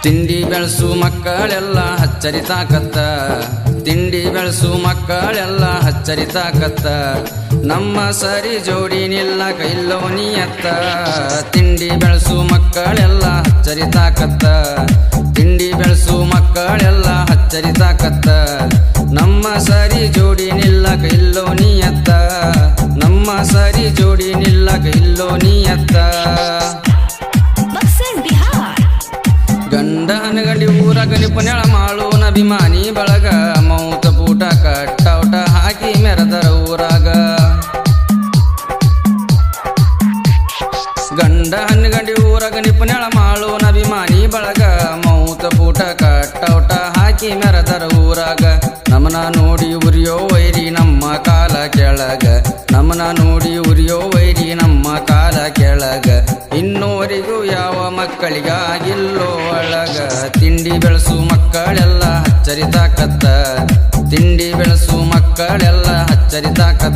ತಿಂಡಿ ಬೆಳೆಸು ಮಕ್ಕಳೆಲ್ಲ ಹಚ್ಚರಿತಾಕತ್ತ ತಿಂಡಿ ಬೆಳೆಸು ಮಕ್ಕಳೆಲ್ಲ ಹಚ್ಚರಿತಾಕತ್ತ ನಮ್ಮ ಸರಿ ಜೋಡಿ ನಿಲ್ಲ ಕೈಲ್ಲೋ ನೀಯತ್ತ ತಿಂಡಿ ಬೆಳೆಸು ಮಕ್ಕಳೆಲ್ಲ ಹಚ್ಚರಿತಾಕತ್ತ ತಿಂಡಿ ಬೆಳೆಸು ಮಕ್ಕಳೆಲ್ಲ ಹಚ್ಚರಿತಾಕತ್ತ ನಮ್ಮ ಸರಿ ಜೋಡಿ ನಿಲ್ಲ ಕೈಲ್ಲೋ ನೀಯತ್ತ ನಮ್ಮ ಸರಿ ಜೋಡಿ ನಿಲ್ಲ ಕೈಲ್ಲೋ ನೀಯತ್ತ ಗಂಡ ಅನಗಂಡಿ ಊರಾಗ ನಿಪುಣಳ ಮಾಡೋನ ಅಭಿಮಾನಿ ಬಳಗ ಮೌತ ಪೂಟ ಕಟ್ಟೌಟ ಹಾಕಿ ಮೆರೆದರ ಊರಾಗ ಗಂಡ ಹನ್ನಗಂಡಿ ಊರಾಗ ನಿಪುಣಳ ಮಾಡೋನ ಅಭಿಮಾನಿ ಬಳಗ ಮೌತ ಪೂಟ ಕಟ್ಟೌಟ ಹಾಕಿ ಮೆರೆದರ ಊರಾಗ ನಮನ ನೋಡಿ ಉರಿಯೋ ವೈರಿ ನಮ್ಮ ಕಾಲ ಕೆಳಗ ನಮನ ನೋಡಿ ಉರಿಯೋ ವೈರಿ ನಮ್ಮ ಕಾಲ ಕೆಳಗ ಇನ್ನೋರಿಗೂ ಯಾವ ಮಕ್ಕಳಿಗಾಗಿಲ್ಲೋ ಒಳಗ ತಿಂಡಿ ಬೆಳೆಸು ಮಕ್ಕಳೆಲ್ಲ ಹಚ್ಚರಿತಾಕತ್ತ ತಿಂಡಿ ಬೆಳೆಸು ಮಕ್ಕಳೆಲ್ಲ ಹಚ್ಚರಿತಾಕತ್ತ